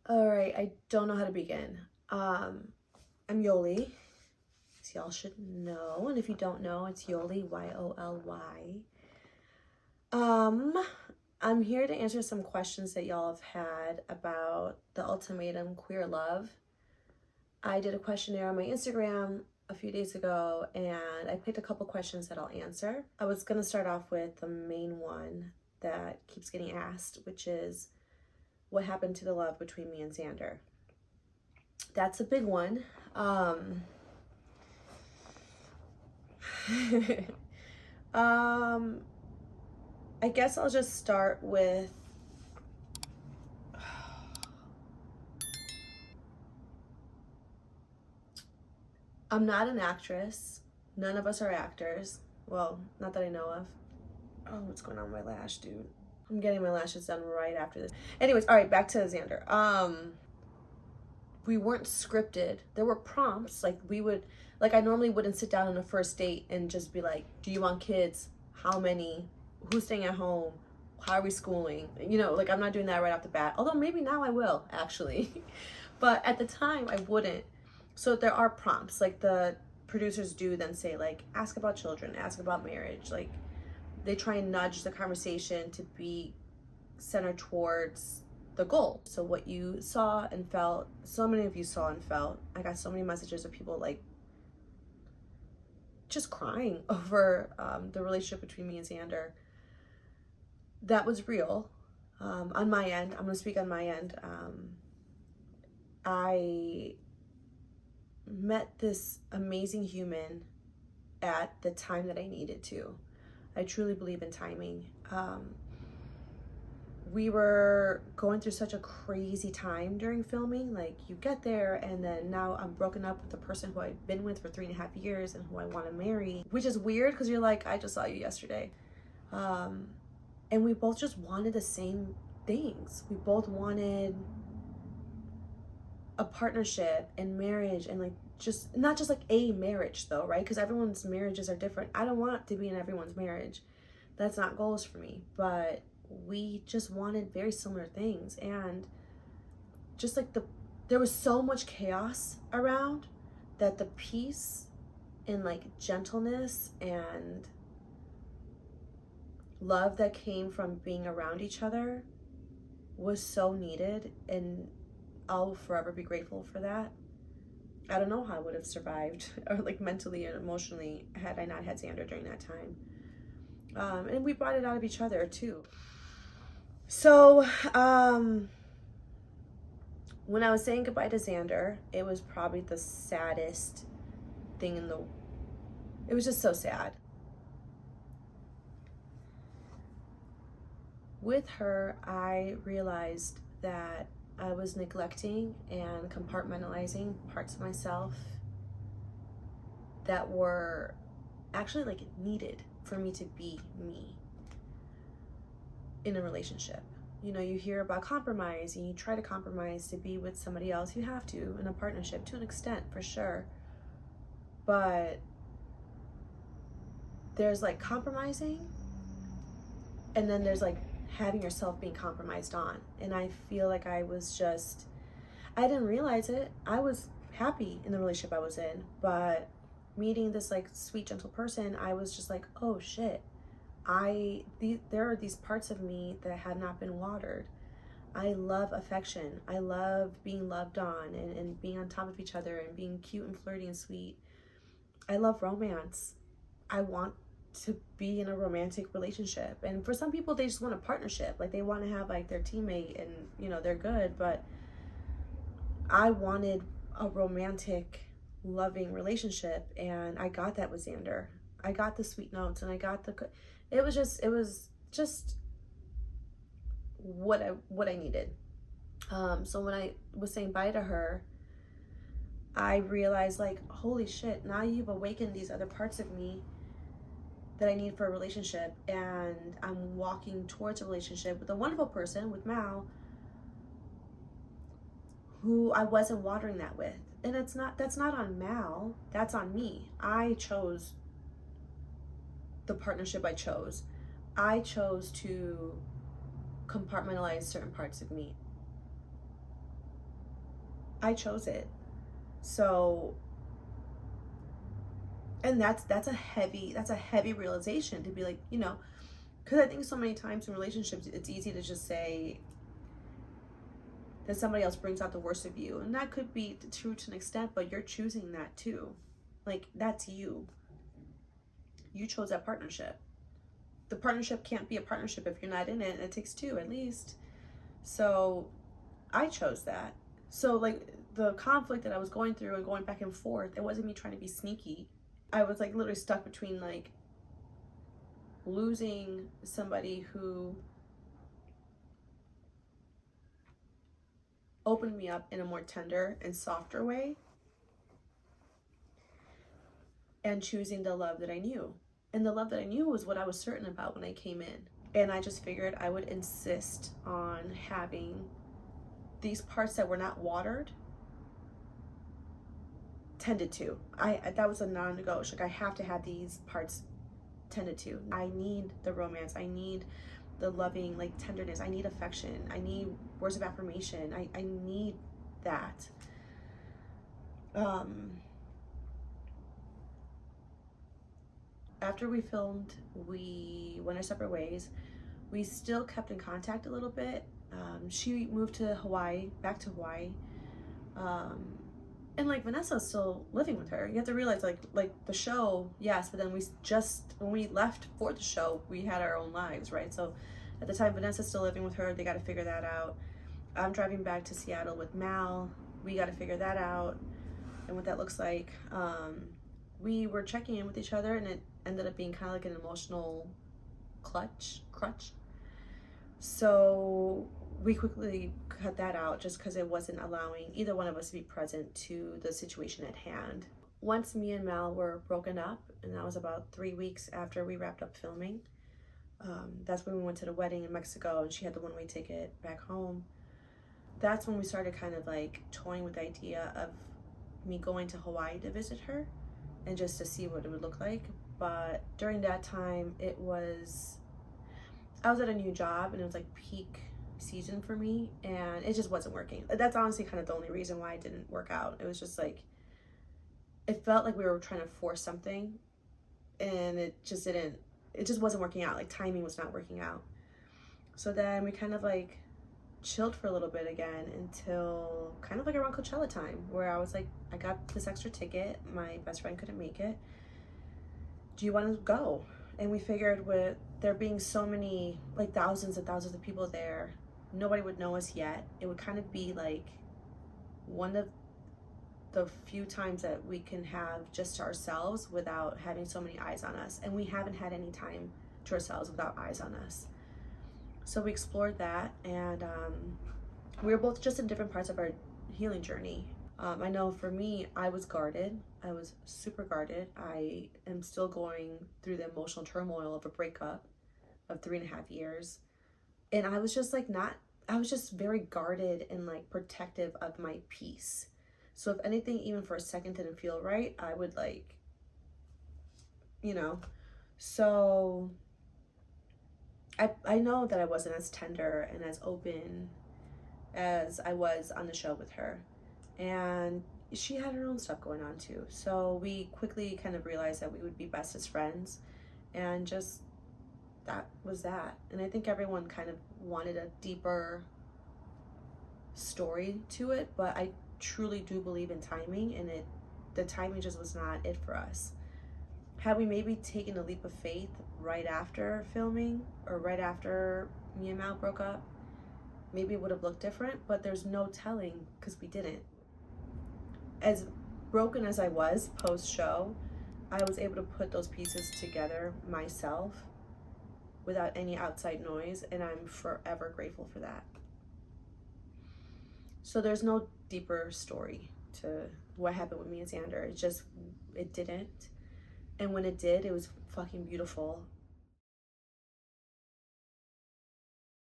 All right, I don't know how to begin. I'm Yoli, as y'all should know, and if you don't know, it's Yoli, Yoly. Um, I'm here to answer some questions that y'all have had about the ultimatum queer love. I did a questionnaire on my Instagram a few days ago, and I picked a couple questions that I'll answer. I was gonna start off with the main one that keeps getting asked, which is what happened to the love between me and Xander. That's a big one. um, I guess I'll just start with I'm not an actress. None of us are actors. Well, not that I know of. Oh, what's going on with my lash, dude? I'm getting my lashes done right after this. Anyways, all right, back to Xander. We weren't scripted. There were prompts. I normally wouldn't sit down on a first date and just be like, do you want kids? How many? Who's staying at home? How are we schooling? I'm not doing that right off the bat. Although maybe now I will, actually. But at the time, I wouldn't. So there are prompts. Like the producers do then say, like, ask about children, ask about marriage. Like, they try and nudge the conversation to be centered towards the goal. So what you saw and felt, so many of you saw and felt. I got so many messages of people like just crying over the relationship between me and Xander. That was real. On my end, I'm gonna speak on my end. I met this amazing human at the time that I needed to. I truly believe in timing. We were going through such a crazy time during filming. Like, you get there and then now I'm broken up with the person who I've been with for 3.5 years and who I want to marry, which is weird because you're like, I just saw you yesterday. And we both just wanted the same things. We both wanted a partnership and marriage, and like just not just like a marriage though, right? Because everyone's marriages are different. I don't want to be in everyone's marriage. That's not goals for me. But we just wanted very similar things, and just like there was so much chaos around that the peace and like gentleness and love that came from being around each other was so needed, and I'll forever be grateful for that. I don't know how I would have survived or like mentally and emotionally had I not had Xander during that time. And we brought it out of each other too. So when I was saying goodbye to Xander, it was probably the saddest thing it was just so sad. With her, I realized that I was neglecting and compartmentalizing parts of myself that were actually like needed for me to be me in a relationship. You hear about compromise and you try to compromise to be with somebody else. You have to in a partnership to an extent, for sure. But there's like compromising, and then there's like having yourself being compromised on. And I feel like I didn't realize it. I was happy in the relationship I was in, but meeting this like sweet, gentle person, I was just like, oh shit, there are these parts of me that had not been watered. I love affection. I love being loved on and being on top of each other and being cute and flirty and sweet. I love romance. I want to be in a romantic relationship. And for some people, they just want a partnership. Like, they want to have like their teammate and they're good. But I wanted a romantic, loving relationship, and I got that with Xander. I got the sweet notes, and I got it was just what I needed. So when I was saying bye to her, I realized, like, holy shit, now you've awakened these other parts of me that I need for a relationship, and I'm walking towards a relationship with a wonderful person, with Mal, who I wasn't watering that with. And that's not on Mal, that's on me. I chose the partnership I chose. I chose to compartmentalize certain parts of me. I chose it. So, and that's a heavy realization, to be like, you know, because I think so many times in relationships it's easy to just say that somebody else brings out the worst of you, and that could be true to an extent, but you're choosing that too. Like, that's you chose that partnership. The partnership can't be a partnership if you're not in it. It takes two at least. So I chose that. So like the conflict that I was going through and going back and forth, it wasn't me trying to be sneaky. I was like literally stuck between like losing somebody who opened me up in a more tender and softer way, and choosing the love that I knew. And the love that I knew was what I was certain about when I came in. And I just figured I would insist on having these parts that were not watered tended to. That was a non-negotiable. Like, I have to have these parts tended to. I need the romance. I need the loving, like, tenderness. I need affection. I need words of affirmation. I need that. After we filmed, we went our separate ways. We still kept in contact a little bit. She moved to Hawaii, back to Hawaii. And like Vanessa's still living with her. You have to realize like the show, yes, but then when we left for the show, we had our own lives, right? So at the time, Vanessa's still living with her. They got to figure that out. I'm driving back to Seattle with Mal. We got to figure that out and what that looks like. We were checking in with each other, and it ended up being kind of like an emotional crutch. So we quickly cut that out just because it wasn't allowing either one of us to be present to the situation at hand. Once me and Mal were broken up, and that was about 3 weeks after we wrapped up filming, that's when we went to the wedding in Mexico, and she had the one-way ticket back home. That's when we started kind of like toying with the idea of me going to Hawaii to visit her and just to see what it would look like. But during that time, I was at a new job, and it was like peak season for me, and it just wasn't working. That's honestly kind of the only reason why it didn't work out. It was just like, it felt like we were trying to force something, and it just wasn't working out. Like, timing was not working out. So then we kind of like chilled for a little bit again until kind of like around Coachella time, where I was like, I got this extra ticket, my best friend couldn't make it, do you want to go? And we figured, with there being so many, like thousands and thousands of people there, nobody would know us yet. It would kind of be like one of the few times that we can have just to ourselves without having so many eyes on us. And we haven't had any time to ourselves without eyes on us. So we explored that, and we were both just in different parts of our healing journey. I know for me, I was guarded. I was super guarded. I am still going through the emotional turmoil of a breakup of 3.5 years. And I was just like I was just very guarded and like protective of my peace. So if anything, even for a second didn't feel right, I would like, you know. So I know that I wasn't as tender and as open as I was on the show with her. And she had her own stuff going on too. So we quickly kind of realized that we would be best as friends, and just that was that. And I think everyone kind of wanted a deeper story to it, but I truly do believe in timing, and the timing just was not it for us. Had we maybe taken a leap of faith right after filming, or right after me and Mal broke up, maybe it would have looked different, but there's no telling because we didn't. As broken as I was post-show, I was able to put those pieces together myself without any outside noise, and I'm forever grateful for that. So there's no deeper story to what happened with me and Xander. It didn't. And when it did, it was fucking beautiful.